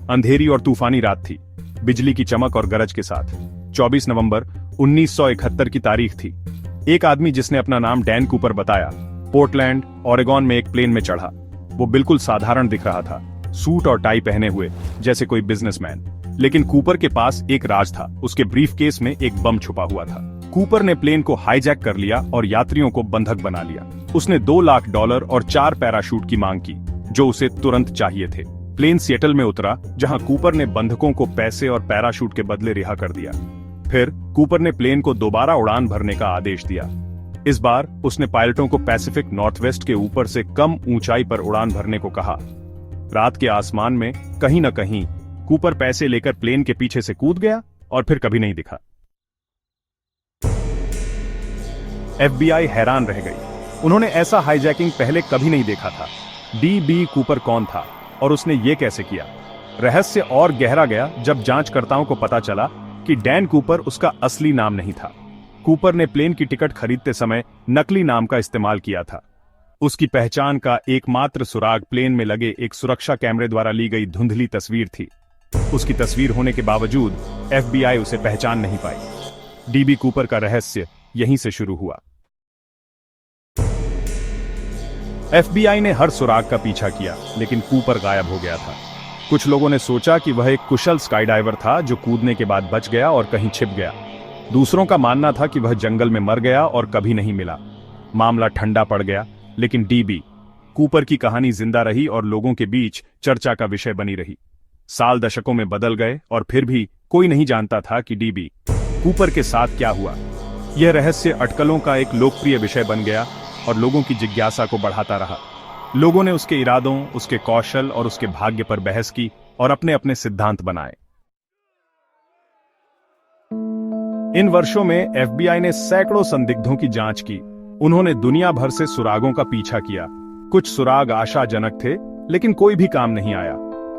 अंधेरी और तूफानी रात थी, बिजली की चमक और गरज के साथ। 24 नवंबर 1971 की तारीख थी। एक आदमी जिसने अपना नाम डैन कूपर बताया, पोर्टलैंड, ओरेगॉन में एक प्लेन में चढ़ा। वो बिल्कुल साधारण दिख रहा था, सूट और टाई पहने हुए, जैसे कोई बिजनेसमैन। लेकिन कूपर के पास एक राज था। उसके ब्रीफकेस में एक बम छुपा हुआ था। कूपर ने प्लेन को हाईजैक कर लिया और यात्रियों को बंधक बना लिया। उसने $2 लाख और 4 पैराशूट की मांग की, जो उसे तुरंत चाहिए थे। प्लेन सिएटल में उतरा, जहां कूपर ने बंधकों को पैसे और पैराशूट के बदले रिहा कर दिया। फिर कूपर ने प्लेन को दोबारा उड़ान भरने का आदेश दिया। इस बार उसने पायलटों को पैसिफिक नॉर्थवेस्ट के ऊपर से कम ऊंचाई पर उड़ान भरने को कहा। रात के आसमान में कहीं न कहीं कूपर पैसे लेकर प्लेन के पीछे से कूद गया और फिर कभी नहीं दिखा। FBI हैरान रह गई। उन्होंने ऐसा हाईजैकिंग पहले कभी नहीं देखा था। D.B. कूपर कौन था और उसने ये कैसे किया? रहस्य और गहरा गया जब जांचकर्ताओं को पता चला कि डैन कूपर उसका असली नाम नहीं था। कूपर ने प्लेन की टिकट खरीदते समय नकली नाम का इस्तेमाल किया था। उसकी पहचान का एकमात्र सुराग प्लेन में लगे एक सुरक्षा कैमरे द्वारा ली गई धुंधली तस्वीर थी। उसकी तस्वीर होने के बावजूद FBI उसे पहचान नहीं पाई। D.B. कूपर का रहस्य यहीं से शुरू हुआ। FBI ने हर सुराग का पीछा किया, लेकिन कूपर गायब हो गया था। कुछ लोगों ने सोचा कि वह एक कुशल स्काईडाइवर था जो कूदने के बाद बच गया और कहीं छिप गया। दूसरों का मानना था कि वह जंगल में मर गया और कभी नहीं मिला। मामला ठंडा पड़ गया, लेकिन D.B. कूपर की कहानी जिंदा रही और लोगों के बीच चर्चा का विषय बनी रही। साल दशकों में बदल गए और फिर भी कोई नहीं जानता था कि D.B. कूपर के साथ क्या हुआ। यह रहस्य अटकलों का एक लोकप्रिय विषय बन गया और लोगों की जिज्ञासा को बढ़ाता रहा। लोगों ने उसके इरादों, उसके कौशल और उसके भाग्य पर बहस की और अपने अपने सिद्धांत बनाए। इन वर्षों में FBI ने सैकड़ों संदिग्धों की जांच की। उन्होंने दुनिया भर से सुरागों का पीछा किया। कुछ सुराग आशाजनक थे, लेकिन कोई भी काम नहीं आया।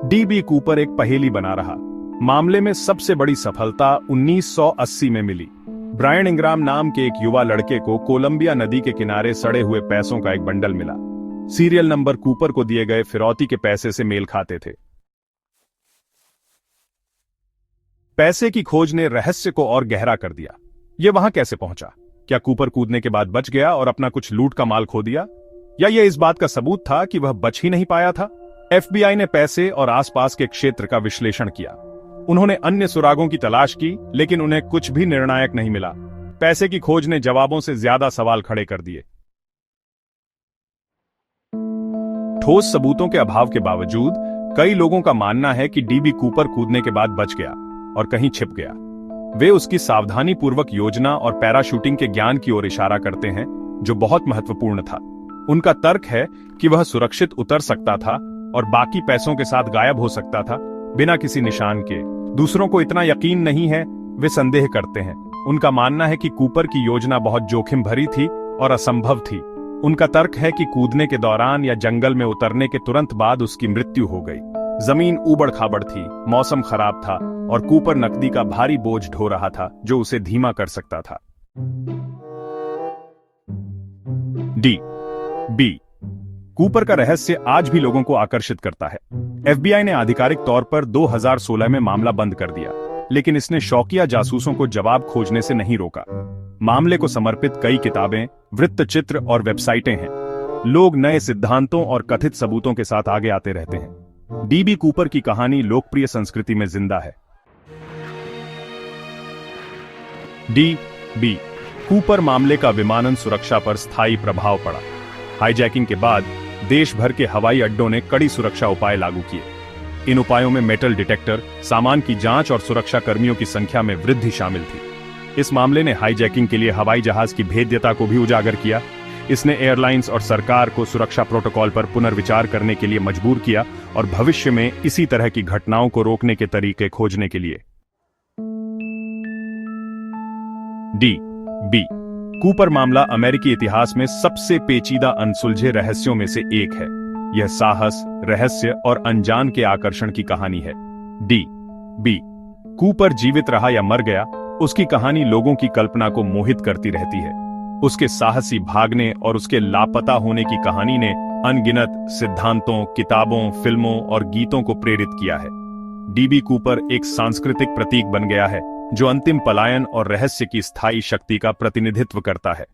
D.B. कूपर एक पहेली बना रहा। मामले में सबसे बड़ी सफलता 1980 में मिली। ब्रायन इंग्राम नाम के एक युवा लड़के को कोलंबिया नदी के किनारे सड़े हुए पैसों का एक बंडल मिला। सीरियल नंबर कूपर को दिए गए फिरौती के पैसे से मेल खाते थे। पैसे की खोज ने रहस्य को और गहरा कर दिया। यह वहां कैसे पहुंचा? क्या कूपर कूदने के बाद बच गया और अपना कुछ लूट का माल खो दिया, या यह इस बात का सबूत था कि वह बच ही नहीं पाया था? FBI ने पैसे और आसपास के क्षेत्र का विश्लेषण किया। उन्होंने अन्य सुरागों की तलाश की, लेकिन उन्हें कुछ भी निर्णायक नहीं मिला। पैसे की खोज ने जवाबों से ज्यादा सवाल खड़े कर दिए। ठोस सबूतों के अभाव के बावजूद कई लोगों का मानना है कि D.B. कूपर कूदने के बाद बच गया और कहीं छिप गया। वे उसकी सावधानीपूर्वक योजना और पैराशूटिंग के ज्ञान की ओर इशारा करते हैं, जो बहुत महत्वपूर्ण था। उनका तर्क है कि वह सुरक्षित उतर सकता था और बाकी पैसों के साथ गायब हो सकता था, बिना किसी निशान के। दूसरों को इतना यकीन नहीं है, वे संदेह करते हैं। उनका मानना है कि कूपर की योजना बहुत जोखिम भरी थी और असंभव थी। उनका तर्क है कि कूदने के दौरान या जंगल में उतरने के तुरंत बाद उसकी मृत्यु हो गई। जमीन ऊबड़-खाबड़ थी, मौसम खराब था और कूपर नकदी का भारी बोझ ढो रहा था, जो उसे धीमा कर सकता था। D.B. कूपर का रहस्य आज भी लोगों को आकर्षित करता है। FBI ने आधिकारिक तौर पर 2016 में मामला बंद कर दिया, लेकिन इसने शौकिया जासूसों को जवाब खोजने से नहीं रोका। मामले को समर्पित कई किताबें, वृत्तचित्र और वेबसाइटें हैं। लोग नए सिद्धांतों और कथित सबूतों के साथ आगे आते रहते हैं। D.B. कूपर की कहानी लोकप्रिय संस्कृति में जिंदा है। D.B. कूपर मामले का विमानन सुरक्षा पर स्थायी प्रभाव पड़ा। हाईजैकिंग के बाद देश भर के हवाई अड्डों ने कड़ी सुरक्षा उपाय लागू किए। इन उपायों में मेटल डिटेक्टर, सामान की जांच और सुरक्षा कर्मियों की संख्या में वृद्धि शामिल थी। इस मामले ने हाईजैकिंग के लिए हवाई जहाज की भेद्यता को भी उजागर किया। इसने एयरलाइंस और सरकार को सुरक्षा प्रोटोकॉल पर पुनर्विचार करने के लिए मजबूर किया और भविष्य में इसी तरह की घटनाओं को रोकने के तरीके खोजने के लिए। D.B. कूपर मामला अमेरिकी इतिहास में सबसे पेचीदा अनसुलझे रहस्यों में से एक है। यह साहस, रहस्य और अनजान के आकर्षण की कहानी है। D.B. कूपर जीवित रहा या मर गया, उसकी कहानी लोगों की कल्पना को मोहित करती रहती है। उसके साहसी भागने और उसके लापता होने की कहानी ने अनगिनत सिद्धांतों, किताबों, फिल्मों और गीतों को प्रेरित किया है। डीबी कूपर एक सांस्कृतिक प्रतीक बन गया है जो अंतिम पलायन और रहस्य की स्थायी शक्ति का प्रतिनिधित्व करता है।